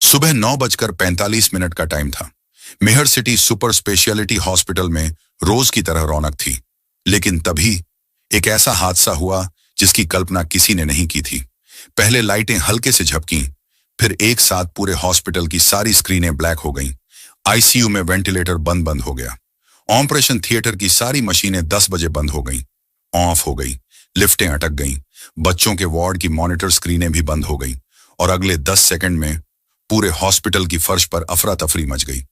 सुबह 9:45 का टाइम था। मेहर सिटी सुपर स्पेशलिटी हॉस्पिटल में रोज की तरह रौनक थी, लेकिन तभी एक ऐसा हादसा हुआ जिसकी कल्पना किसी ने नहीं की थी। पहले लाइटें हल्के से झपकीं, फिर एक साथ पूरे हॉस्पिटल की सारी स्क्रीनें ब्लैक हो गईं। आईसीयू में वेंटिलेटर बंद बंद हो गया। ऑपरेशन थिएटर की सारी मशीनें 10 बजे बंद हो गईं, ऑफ हो गई। लिफ्टें अटक गईं। बच्चों के वार्ड की मॉनिटर स्क्रीनें भी बंद हो गईं और अगले 10 सेकंड में पूरे हॉस्पिटल की फर्श पर अफरा तफरी मच गई।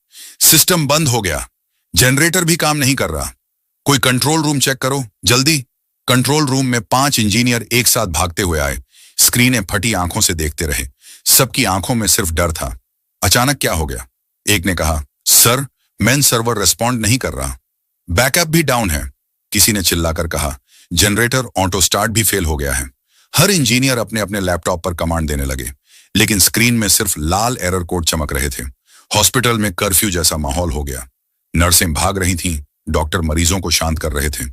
सिस्टम बंद हो गया। जनरेटर भी काम नहीं कर रहा। कोई कंट्रोल रूम चेक करो, जल्दी। कंट्रोल रूम में 5 इंजीनियर एक साथ भागते हुए आए। स्क्रीनें फटी आंखों से देखते रहे। सबकी आंखों में सिर्फ डर था। अचानक क्या हो गया? एक ने कहा, सर, मेन सर्वर रिस्पॉन्ड नहीं कर रहा, बैकअप भी डाउन है। किसी ने चिल्लाकर कहा, जनरेटर ऑटो स्टार्ट भी फेल हो गया है। हर इंजीनियर अपने अपने लैपटॉप पर कमांड देने लगे, लेकिन स्क्रीन में सिर्फ लाल एरर कोड चमक रहे थे। हॉस्पिटल में कर्फ्यू जैसा माहौल हो गया। नर्सें भाग रही थीं, डॉक्टर मरीजों को शांत कर रहे थे।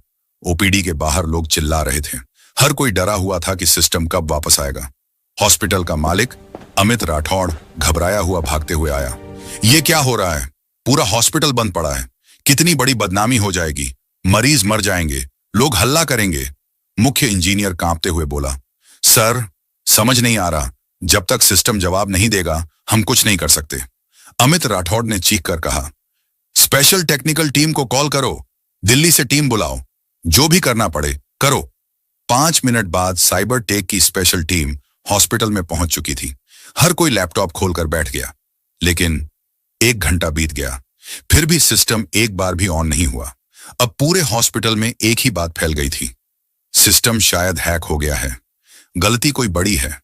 ओपीडी के बाहर लोग चिल्ला रहे थे। हर कोई डरा हुआ था कि सिस्टम कब वापस आएगा। हॉस्पिटल का मालिक अमित राठौड़ घबराया हुआ भागते हुए आया। ये क्या हो रहा है? पूरा हॉस्पिटल बंद पड़ा है। कितनी बड़ी बदनामी हो जाएगी। मरीज मर जाएंगे, लोग हल्ला करेंगे। मुख्य इंजीनियर कांपते हुए बोला, सर, समझ नहीं आ रहा, जब तक सिस्टम जवाब नहीं देगा हम कुछ नहीं कर सकते। अमित राठौड़ ने चीख कर कहा, स्पेशल टेक्निकल टीम को कॉल करो, दिल्ली से टीम बुलाओ, जो भी करना पड़े करो। 5 मिनट बाद साइबर टेक की स्पेशल टीम हॉस्पिटल में पहुंच चुकी थी। हर कोई लैपटॉप खोलकर बैठ गया, लेकिन 1 घंटा बीत गया, फिर भी सिस्टम एक बार भी ऑन नहीं हुआ। अब पूरे हॉस्पिटल में एक ही बात फैल गई थी, सिस्टम शायद हैक हो गया है। गलती कोई बड़ी है,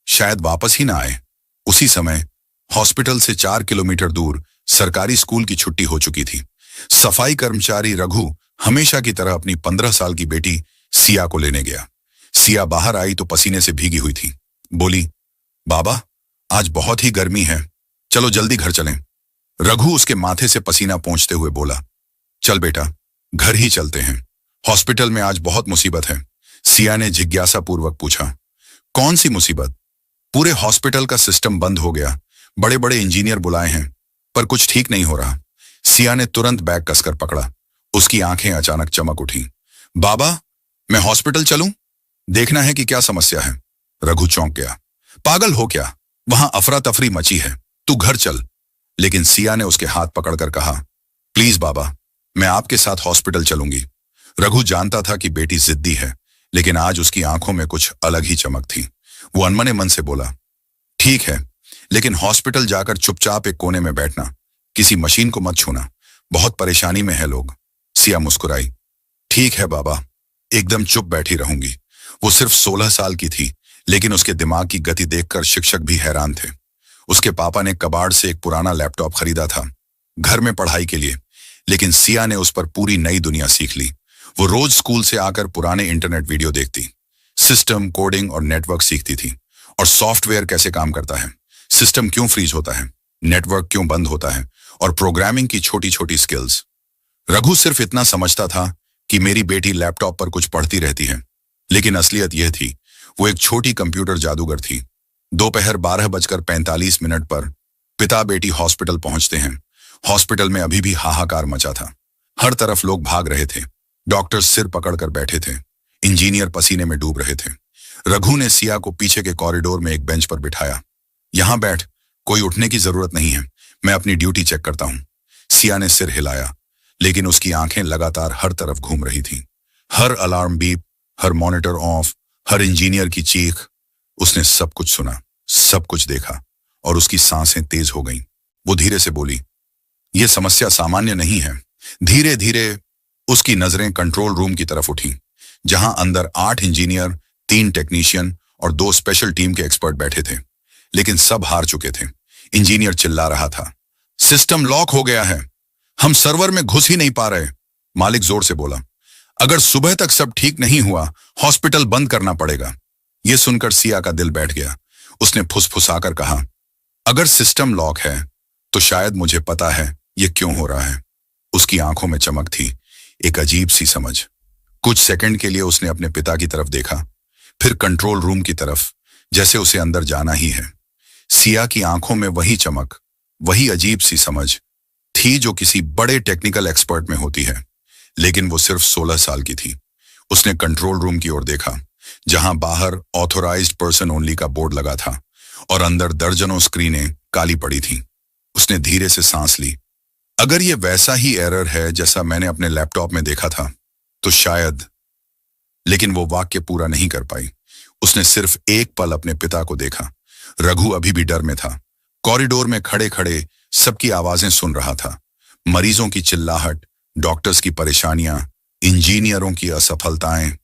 शायद वापस ही ना आए। उसी समय हॉस्पिटल से 4 किलोमीटर दूर सरकारी स्कूल की छुट्टी हो चुकी थी। सफाई कर्मचारी रघु हमेशा की तरह अपनी 15 साल की बेटी सिया को लेने गया। सिया बाहर आई तो पसीने से भीगी हुई थी। बोली, बाबा, आज बहुत ही गर्मी है, चलो जल्दी घर चलें। रघु उसके माथे से पसीना पोंछते हुए बोला, चल बेटा, घर ही चलते हैं। हॉस्पिटल में आज बहुत मुसीबत है। सिया ने जिज्ञासा पूर्वक पूछा, कौन सी मुसीबत? पूरे हॉस्पिटल का सिस्टम बंद हो गया, बड़े बड़े इंजीनियर बुलाए हैं, पर कुछ ठीक नहीं हो रहा। सिया ने तुरंत बैग कसकर पकड़ा। उसकी आंखें अचानक चमक उठी। बाबा, मैं हॉस्पिटल चलूं? देखना है कि क्या समस्या है। रघु चौंक गया। पागल हो क्या? वहां अफरा तफरी मची है, तू घर चल। लेकिन सिया ने उसके हाथ पकड़कर कहा, प्लीज बाबा, मैं आपके साथ हॉस्पिटल चलूंगी। रघु जानता था कि बेटी जिद्दी है, लेकिन आज उसकी आंखों में कुछ अलग ही चमक थी। वो अनमने मन से बोला, ठीक है, लेकिन हॉस्पिटल जाकर चुपचाप एक कोने में बैठना, किसी मशीन को मत छूना, बहुत परेशानी में है लोग। सिया मुस्कुराई, ठीक है बाबा, एकदम चुप बैठी रहूंगी। वो सिर्फ 16 साल की थी, लेकिन उसके दिमाग की गति देखकर शिक्षक भी हैरान थे। उसके पापा ने कबाड़ से एक पुराना लैपटॉप खरीदा था घर में पढ़ाई के लिए, लेकिन सिया ने उस पर पूरी नई दुनिया सीख ली। वो रोज स्कूल से आकर पुराने इंटरनेट वीडियो देखती, सिस्टम, कोडिंग और नेटवर्क सीखती थी। और सॉफ्टवेयर कैसे काम करता है, सिस्टम क्यों फ्रीज होता है, नेटवर्क क्यों बंद होता है, और प्रोग्रामिंग की छोटी छोटी स्किल्स। रघु सिर्फ इतना समझता था कि मेरी बेटी लैपटॉप पर कुछ पढ़ती रहती है, लेकिन असलियत यह थी, वो एक छोटी कंप्यूटर जादूगर थी। दोपहर 12:45 पर पिता बेटी हॉस्पिटल पहुंचते हैं। हॉस्पिटल में अभी भी हाहाकार मचा था। हर तरफ लोग भाग रहे थे। डॉक्टर्स सिर पकड़कर बैठे थे। इंजीनियर पसीने में डूब रहे थे। रघु ने सिया को पीछे के कॉरिडोर में एक बेंच पर बिठाया। यहां बैठ, कोई उठने की जरूरत नहीं है, मैं अपनी ड्यूटी चेक करता हूं। सिया ने सिर हिलाया, लेकिन उसकी आंखें लगातार हर तरफ घूम रही थीं। हर अलार्म बीप, हर मॉनिटर ऑफ, हर इंजीनियर की चीख। उसने सब कुछ सुना, सब कुछ देखा, और उसकी सांसें तेज हो गईं। वो धीरे से बोली, यह समस्या सामान्य नहीं है। धीरे धीरे उसकी नजरें कंट्रोल रूम की तरफ उठी, जहां अंदर 8 इंजीनियर, 3 टेक्नीशियन और 2 स्पेशल टीम के एक्सपर्ट बैठे थे। लेकिन सब हार चुके थे। इंजीनियर चिल्ला रहा था, सिस्टम लॉक हो गया है, हम सर्वर में घुस ही नहीं पा रहे। मालिक जोर से बोला, अगर सुबह तक सब ठीक नहीं हुआ, हॉस्पिटल बंद करना पड़ेगा। यह सुनकर सिया का दिल बैठ गया। उसने फुसफुसाकर कहा, अगर सिस्टम लॉक है तो शायद मुझे पता है यह क्यों हो रहा है। उसकी आंखों में चमक थी, एक अजीब सी समझ। कुछ सेकंड के लिए उसने अपने पिता की तरफ देखा, फिर कंट्रोल रूम की तरफ, जैसे उसे अंदर जाना ही है। सिया की आंखों में वही चमक, वही अजीब सी समझ थी जो किसी बड़े टेक्निकल एक्सपर्ट में होती है, लेकिन वो सिर्फ 16 साल की थी। उसने कंट्रोल रूम की ओर देखा, जहां बाहर ऑथोराइज्ड पर्सन ओनली का बोर्ड लगा था और अंदर दर्जनों स्क्रीनें काली पड़ी थीं। उसने धीरे से सांस ली। अगर ये वैसा ही एरर है जैसा मैंने अपने लैपटॉप में देखा था, तो शायद। लेकिन वो वाक्य पूरा नहीं कर पाई। उसने सिर्फ एक पल अपने पिता को देखा। रघु अभी भी डर में था। कॉरिडोर में खड़े खड़े सबकी आवाजें सुन रहा था। मरीजों की चिल्लाहट, डॉक्टर्स की परेशानियां, इंजीनियरों की असफलताएं।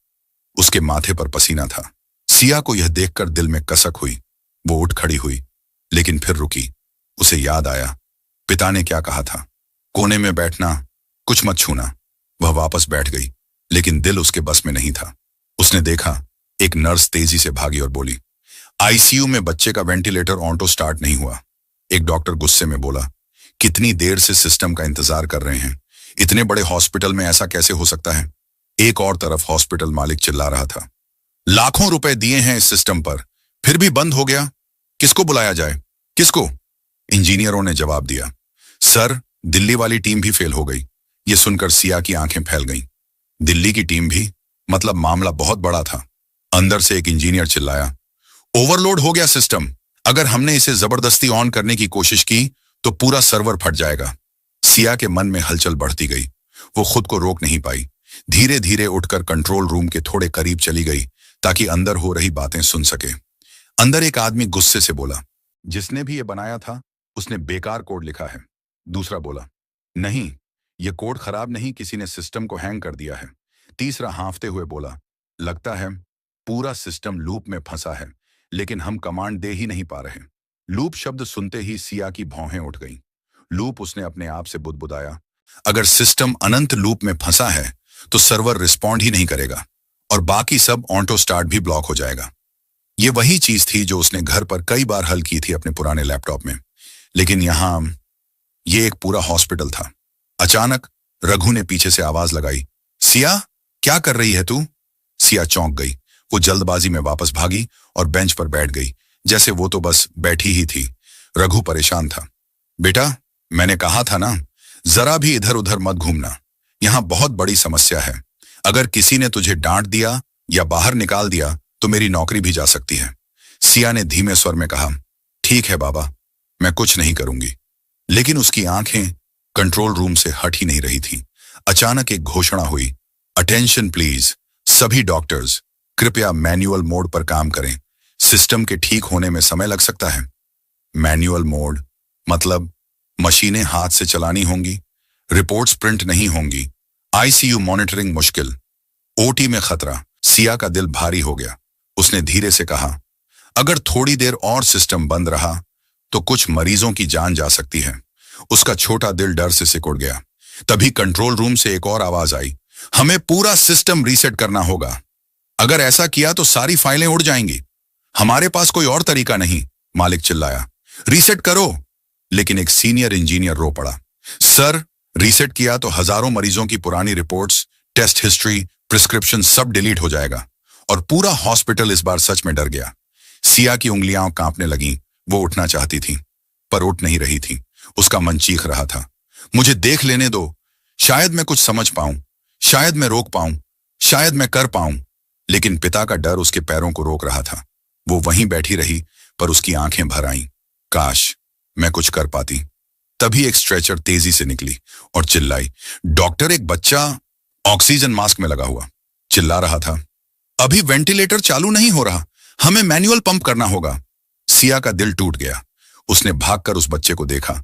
उसके माथे पर पसीना था। सिया को यह देखकर दिल में कसक हुई। वो उठ खड़ी हुई, लेकिन फिर रुकी। उसे याद आया, पिता ने क्या कहा था, कोने में बैठना, कुछ मत छूना। वह वापस बैठ गई, लेकिन दिल उसके बस में नहीं था। उसने देखा, एक नर्स तेजी से भागी और बोली, आईसीयू में बच्चे का वेंटिलेटर ऑटो स्टार्ट नहीं हुआ। एक डॉक्टर गुस्से में बोला, कितनी देर से सिस्टम का इंतजार कर रहे हैं, इतने बड़े हॉस्पिटल में ऐसा कैसे हो सकता है। एक और तरफ हॉस्पिटल मालिक चिल्ला रहा था, लाखों रुपए दिए हैं इस सिस्टम पर, फिर भी बंद हो गया। किसको बुलाया जाए, किसको? इंजीनियरों ने जवाब दिया, सर, दिल्ली वाली टीम भी फेल हो गई। यह सुनकर सिया की आंखें फैल गईं। दिल्ली की टीम भी? मतलब मामला बहुत बड़ा था। अंदर से एक इंजीनियर चिल्लाया, ओवरलोड हो गया सिस्टम। अगर हमने इसे जबरदस्ती ऑन करने की कोशिश की तो पूरा सर्वर फट जाएगा। सिया के मन में हलचल बढ़ती गई। वो खुद को रोक नहीं पाई। धीरे धीरे उठकर कंट्रोल रूम के थोड़े करीब चली गई, ताकि अंदर हो रही बातें सुन सके। अंदर एक आदमी गुस्से से बोला, जिसने भी ये बनाया था उसने बेकार कोड लिखा है। दूसरा बोला, नहीं, ये कोड खराब नहीं, किसी ने सिस्टम को हैंग कर दिया है। तीसरा हांफते हुए बोला, लगता है पूरा सिस्टम लूप में फंसा है, लेकिन हम कमांड दे ही नहीं पा रहे। लूप शब्द सुनते ही सिया की भौहें उठ गईं। लूप, उसने अपने आप से बुदबुदाया। अगर सिस्टम अनंत लूप में फंसा है तो सर्वर रिस्पॉन्ड ही नहीं करेगा और बाकी सब ऑटो स्टार्ट भी ब्लॉक हो जाएगा। ये वही चीज थी जो उसने घर पर कई बार हल की थी अपने पुराने लैपटॉप में, लेकिन यहां ये एक पूरा हॉस्पिटल था। अचानक रघु ने पीछे से आवाज लगाई, सिया, क्या कर रही है तू? सिया चौंक गई। वो जल्दबाजी में वापस भागी और बेंच पर बैठ गई, जैसे वो तो बस बैठी ही थी। रघु परेशान था। बेटा, मैंने कहा था ना, जरा भी इधर उधर मत घूमना। यहां बहुत बड़ी समस्या है। अगर किसी ने तुझे डांट दिया या बाहर निकाल दिया तो मेरी नौकरी भी जा सकती है। सिया ने धीमे स्वर में कहा, ठीक है बाबा, मैं कुछ नहीं करूंगी। लेकिन उसकी आंखें कंट्रोल रूम से हट ही नहीं रही थी। अचानक एक घोषणा हुई, अटेंशन प्लीज, सभी डॉक्टर्स कृपया मैन्युअल मोड पर काम करें। सिस्टम के ठीक होने में समय लग सकता है। मैन्युअल मोड मतलब मशीनें हाथ से चलानी होंगी, रिपोर्ट्स प्रिंट नहीं होंगी, आईसीयू मॉनिटरिंग मुश्किल, ओटी में खतरा। सिया का दिल भारी हो गया। उसने धीरे से कहा, अगर थोड़ी देर और सिस्टम बंद रहा तो कुछ मरीजों की जान जा सकती है। उसका छोटा दिल डर से सिकुड़ गया। तभी कंट्रोल रूम से एक और आवाज आई, हमें पूरा सिस्टम रीसेट करना होगा। अगर ऐसा किया तो सारी फाइलें उड़ जाएंगी। हमारे पास कोई और तरीका नहीं, मालिक चिल्लाया। रीसेट करो। लेकिन एक सीनियर इंजीनियर रो पड़ा, सर, रीसेट किया तो हजारों मरीजों की पुरानी रिपोर्ट्स, टेस्ट हिस्ट्री, प्रिस्क्रिप्शन सब डिलीट हो जाएगा और पूरा हॉस्पिटल इस बार सच में डर गया। सिया की उंगलियां कांपने लगीं। वो उठना चाहती थी, पर उठ नहीं रही थी। उसका मन चीख रहा था, मुझे देख लेने दो, शायद मैं कुछ समझ पाऊं, शायद मैं रोक पाऊं, शायद मैं कर पाऊं। लेकिन पिता का डर उसके पैरों को रोक रहा था। वो वहीं बैठी रही, पर उसकी आंखें भर आईं। काश मैं कुछ कर पाती। तभी एक स्ट्रेचर तेजी से निकली और चिल्लाई, डॉक्टर, एक बच्चा ऑक्सीजन मास्क में लगा हुआ। चिल्ला रहा था, अभी वेंटिलेटर चालू नहीं हो रहा, हमें मैनुअल पंप करना होगा। सिया का दिल टूट गया। उसने भागकर उस बच्चे को देखा।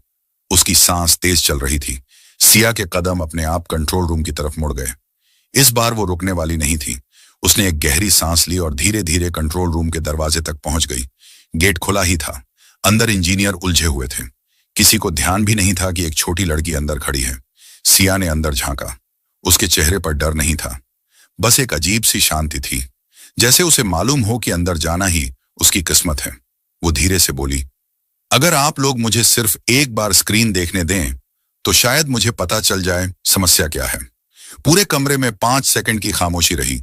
उसकी सांस तेज चल रही थी। सिया के कदम अपने आप कंट्रोल रूम की तरफ मुड़ गए। इस बार वो रुकने वाली नहीं थी। उसने एक गहरी सांस ली और धीरे धीरे कंट्रोल रूम के दरवाजे तक पहुंच गई। गेट खुला ही था। अंदर इंजीनियर उलझे हुए थे। किसी को ध्यान भी नहीं था कि एक छोटी लड़की अंदर खड़ी है। सिया ने अंदर झांका। उसके चेहरे पर डर नहीं था, बस एक अजीब सी शांति थी, जैसे उसे मालूम हो कि अंदर जाना ही उसकी किस्मत है। वो धीरे से बोली, अगर आप लोग मुझे सिर्फ एक बार स्क्रीन देखने दें तो शायद मुझे पता चल जाए समस्या क्या है। पूरे कमरे में 5 सेकंड की खामोशी रही।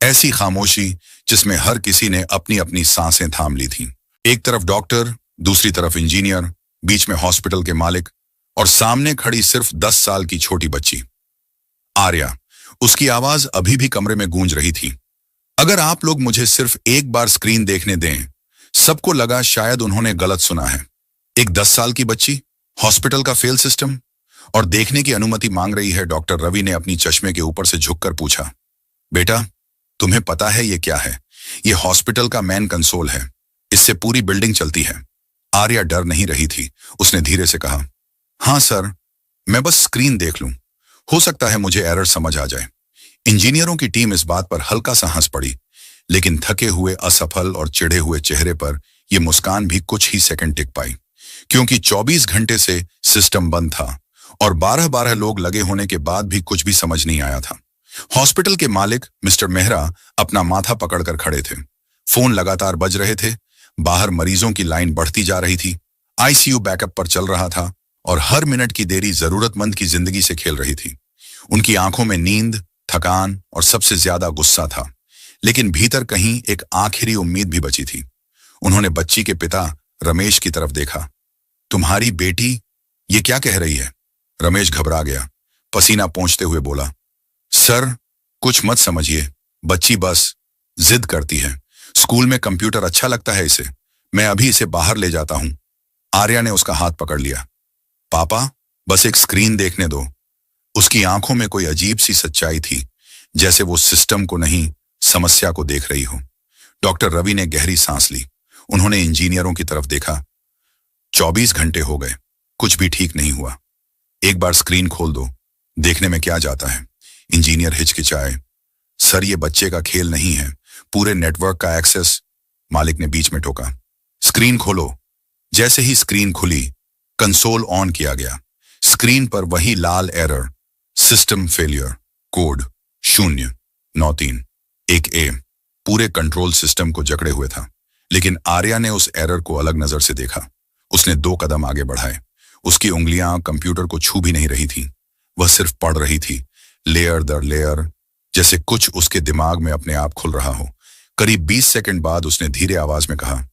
ऐसी खामोशी जिसमें हर किसी ने अपनी अपनी सांसें थाम ली थीं। एक तरफ डॉक्टर, दूसरी तरफ इंजीनियर, बीच में हॉस्पिटल के मालिक और सामने खड़ी सिर्फ 10 साल की छोटी बच्ची आर्या। उसकी आवाज अभी भी कमरे में गूंज रही थी। अगर आप लोग मुझे सिर्फ एक बार स्क्रीन देखने दें। सबको लगा शायद उन्होंने गलत सुना है। एक 10 साल की बच्ची, हॉस्पिटल का फेल सिस्टम, और देखने की अनुमति मांग रही है। डॉक्टर रवि ने अपनी चश्मे के ऊपर से झुककर पूछा, बेटा तुम्हें पता है ये क्या है? ये हॉस्पिटल का मेन कंसोल है, इससे पूरी बिल्डिंग चलती है। आर्या डर नहीं रही थी। उसने धीरे से कहा, हाँ सर, मैं बस स्क्रीन देख लूं, हो सकता है मुझे एरर समझ आ जाए। इंजीनियरों की टीम इस बात पर हल्का सा हंस पड़ी, लेकिन थके हुए, असफल और चिढ़े हुए चेहरे पर यह मुस्कान भी कुछ ही सेकंड टिक पाई, क्योंकि 24 घंटे से सिस्टम बंद था और 12-12 लोग लगे होने के बाद भी कुछ भी समझ नहीं आया था। हॉस्पिटल के मालिक मिस्टर मेहरा अपना माथा पकड़कर खड़े थे। फोन लगातार बज रहे थे। बाहर मरीजों की लाइन बढ़ती जा रही थी। आईसीयू बैकअप पर चल रहा था और हर मिनट की देरी जरूरतमंद की जिंदगी से खेल रही थी। उनकी आंखों में नींद, थकान और सबसे ज्यादा गुस्सा था, लेकिन भीतर कहीं एक आखिरी उम्मीद भी बची थी। उन्होंने बच्ची के पिता रमेश की तरफ देखा। तुम्हारी बेटी ये क्या कह रही है? रमेश घबरा गया, पसीना पोंछते हुए बोला, सर कुछ मत समझिए, बच्ची बस जिद करती है। स्कूल में कंप्यूटर अच्छा लगता है इसे, मैं अभी इसे बाहर ले जाता हूं। आर्या ने उसका हाथ पकड़ लिया। पापा बस एक स्क्रीन देखने दो। उसकी आंखों में कोई अजीब सी सच्चाई थी, जैसे वो सिस्टम को नहीं समस्या को देख रही हो। डॉक्टर रवि ने गहरी सांस ली। उन्होंने इंजीनियरों की तरफ देखा। 24 घंटे हो गए, कुछ भी ठीक नहीं हुआ। एक बार स्क्रीन खोल दो, देखने में क्या जाता है। इंजीनियर हिचकिचाए, सर ये बच्चे का खेल नहीं है, पूरे नेटवर्क का एक्सेस। मालिक ने बीच में टोका, स्क्रीन खोलो। जैसे ही स्क्रीन खुली, कंसोल ऑन किया गया। स्क्रीन पर वही लाल error, system failure, code 09311A पूरे कंट्रोल सिस्टम को जकड़े हुए था। लेकिन आर्या ने उस एरर को अलग नजर से देखा। उसने 2 कदम आगे बढ़ाए। उसकी उंगलियां कंप्यूटर को छू भी नहीं रही थी, वह सिर्फ पढ़ रही थी, लेयर दर लेयर, जैसे कुछ उसके दिमाग में अपने आप खुल रहा हो। करीब 20 सेकंड बाद उसने धीरे आवाज में कहा,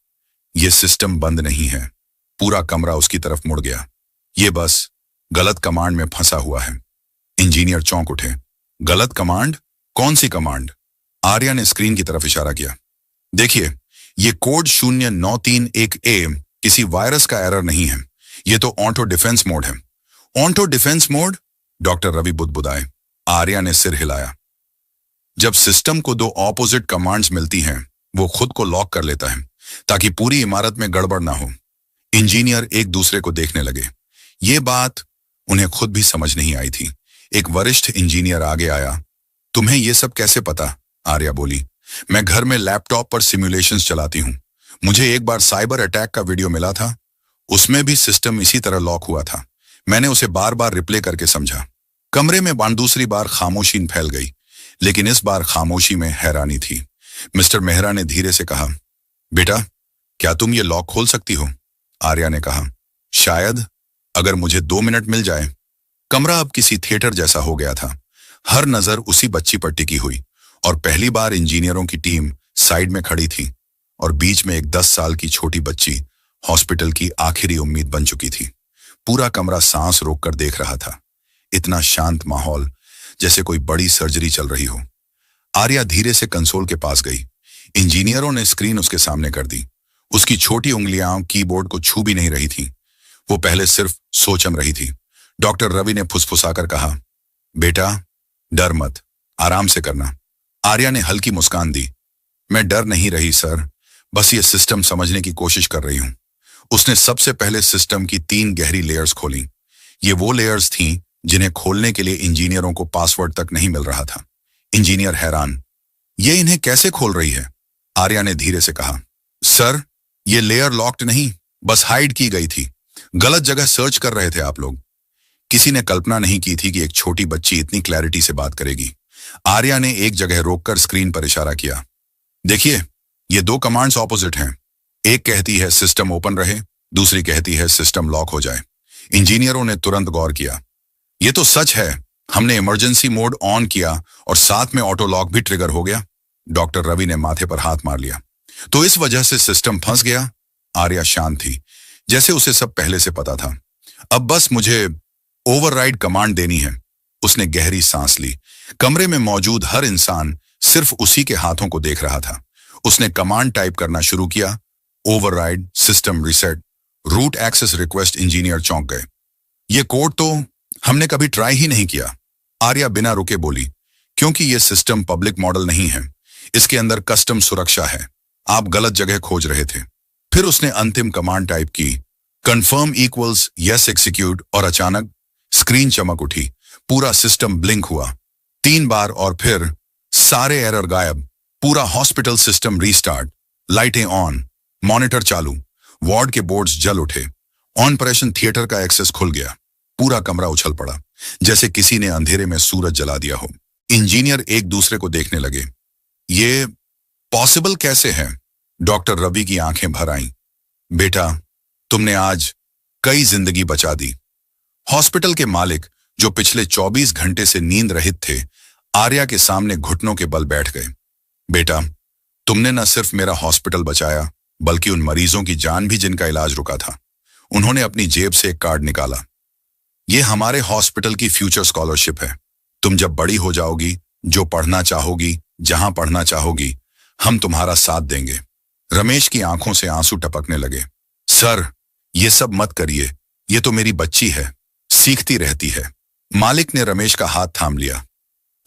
यह सिस्टम बंद नहीं है। पूरा कमरा उसकी तरफ मुड़ गया। ये बस गलत कमांड में फंसा हुआ है। इंजीनियर चौंक उठे। गलत कमांड? कौन सी कमांड? आर्या ने स्क्रीन की तरफ इशारा किया। देखिए, ये कोड 09311A किसी वायरस का एरर नहीं है, ये तो ऑटो डिफेंस मोड है। Auto defence mode? Doctor Ravi बुदबुदाए। आर्या ने सिर हिलाया। जब सिस्टम को 2 ऑपोजिट कमांड्स मिलती हैं, वो खुद को लॉक कर लेता है ताकि पूरी इमारत में गड़बड़ ना हो। इंजीनियर एक दूसरे को देखने लगे। ये बात उन्हें खुद भी समझ नहीं आई थी। एक वरिष्ठ इंजीनियर आगे आया। तुम्हें ये सब कैसे पता? आर्या बोली, मैं घर में लैपटॉप पर सिमुलेशंस चलाती हूँ। मुझे एक बार साइबर अटैक का वीडियो मिला था, उसमें भी सिस्टम इसी तरह लॉक हुआ था। मैंने उसे बार बार रिप्ले करके समझा। कमरे में दूसरी बार खामोशी फैल गई, लेकिन इस बार खामोशी में हैरानी थी। मिस्टर मेहरा ने धीरे से कहा, बेटा क्या तुम ये लॉक खोल सकती हो? आर्या ने कहा, शायद, अगर मुझे 2 मिनट मिल जाए। कमरा अब किसी थिएटर जैसा हो गया था। हर नजर उसी बच्ची पर टिकी हुई और पहली बार इंजीनियरों की टीम साइड में खड़ी थी और बीच में एक 10 साल की छोटी बच्ची हॉस्पिटल की आखिरी उम्मीद बन चुकी थी। पूरा कमरा सांस रोककर देख रहा था। इतना शांत माहौल, जैसे कोई बड़ी सर्जरी चल रही हो। आर्या धीरे से कंसोल के पास गई। इंजीनियरों ने स्क्रीन उसके सामने कर दी। उसकी छोटी उंगलियां कीबोर्ड को छू भी नहीं रही थी। वो पहले सिर्फ सोचम रही थी। डॉक्टर रवि ने फुसफुसाकर कहा, बेटा डर मत, आराम से करना। आर्या ने हल्की मुस्कान दी। मैं डर नहीं रही सर, बस ये सिस्टम समझने की कोशिश कर रही हूं। उसने सबसे पहले सिस्टम की 3 गहरी लेयर्स खोली। ये वो लेयर्स थीं जिन्हें खोलने के लिए इंजीनियरों को पासवर्ड तक नहीं मिल रहा था। इंजीनियर हैरान, ये इन्हें कैसे खोल रही है? आर्या ने धीरे से कहा, सर ये लेयर लॉक्ड नहीं, बस हाइड की गई थी। गलत जगह सर्च कर रहे थे आप लोग। किसी ने कल्पना नहीं की थी कि एक छोटी बच्ची इतनी क्लैरिटी से बात करेगी। आर्या ने एक जगह रोककर स्क्रीन पर इशारा किया। देखिए, ये 2 कमांड्स ऑपोजिट हैं। एक कहती है सिस्टम ओपन रहे, दूसरी कहती है सिस्टम लॉक हो जाए। इंजीनियरों ने तुरंत गौर किया। ये तो सच है, हमने इमरजेंसी मोड ऑन किया और साथ में ऑटो लॉक भी ट्रिगर हो गया। डॉक्टर रवि ने माथे पर हाथ मार लिया। तो इस वजह से सिस्टम फंस गया? आर्या शांत थी, जैसे उसे सब पहले से पता था। अब बस मुझे ओवरराइड कमांड देनी है। उसने गहरी सांस ली। कमरे में मौजूद हर इंसान सिर्फ उसी के हाथों को देख रहा था। उसने कमांड टाइप करना शुरू किया। Override, system reset, root access request. Engineer चौंक गए। ये कोड तो हमने कभी ट्राई ही नहीं किया। आर्या बिना रुके बोली, क्योंकि ये सिस्टम पब्लिक मॉडल नहीं है। इसके अंदर कस्टम सुरक्षा है। आप गलत जगह खोज रहे थे। फिर उसने अंतिम कमांड टाइप की, कंफर्म इक्वल्स यस एक्सिक्यूट, और अचानक स्क्रीन चमक उठी। पूरा सिस्टम ब्लिंक हुआ 3 बार और फिर सारे एरर गायब। पूरा हॉस्पिटल सिस्टम रीस्टार्ट। लाइटें ऑन, मॉनिटर चालू, वार्ड के बोर्ड्स जल उठे। ऑपरेशन थिएटर का एक्सेस खुल गया। पूरा कमरा उछल पड़ा, जैसे किसी ने अंधेरे में सूरज जला दिया हो। इंजीनियर एक दूसरे को देखने लगे। ये पॉसिबल कैसे है? डॉक्टर रवि की आंखें भर आईं। बेटा, तुमने आज कई जिंदगी बचा दी। हॉस्पिटल के मालिक, जो पिछले 24 घंटे से नींद रहित थे, आर्या के सामने घुटनों के बल बैठ गए। बेटा, तुमने न सिर्फ मेरा हॉस्पिटल बचाया, बल्कि उन मरीजों की जान भी जिनका इलाज रुका था। उन्होंने अपनी जेब से एक कार्ड निकाला। ये हमारे हॉस्पिटल की फ्यूचर स्कॉलरशिप है। तुम जब बड़ी हो जाओगी, जो पढ़ना चाहोगी, जहां पढ़ना चाहोगी, हम तुम्हारा साथ देंगे। रमेश की आंखों से आंसू टपकने लगे। सर, ये सब मत करिए। ये तो मेरी बच्ची है, सीखती रहती है। मालिक ने रमेश का हाथ थाम लिया।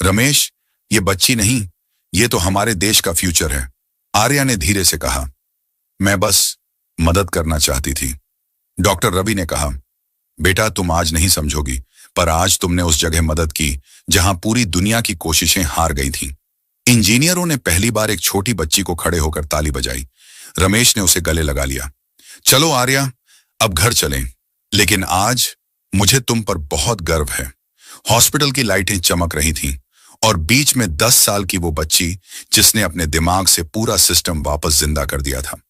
रमेश, ये बच्ची नहीं, ये तो हमारे देश का फ्यूचर है। आर्या ने धीरे से कहा, मैं बस मदद करना चाहती थी। डॉक्टर रवि ने कहा, बेटा, तुम आज नहीं समझोगी, पर आज तुमने उस जगह मदद की जहां पूरी दुनिया की कोशिशें हार गई थीं। इंजीनियरों ने पहली बार एक छोटी बच्ची को खड़े होकर ताली बजाई। रमेश ने उसे गले लगा लिया। चलो आर्या, अब घर चलें। लेकिन आज मुझे तुम पर बहुत गर्व है। हॉस्पिटल की लाइटें चमक रही थीं और बीच में 10 साल की वो बच्ची जिसने अपने दिमाग से पूरा सिस्टम वापस जिंदा कर दिया था।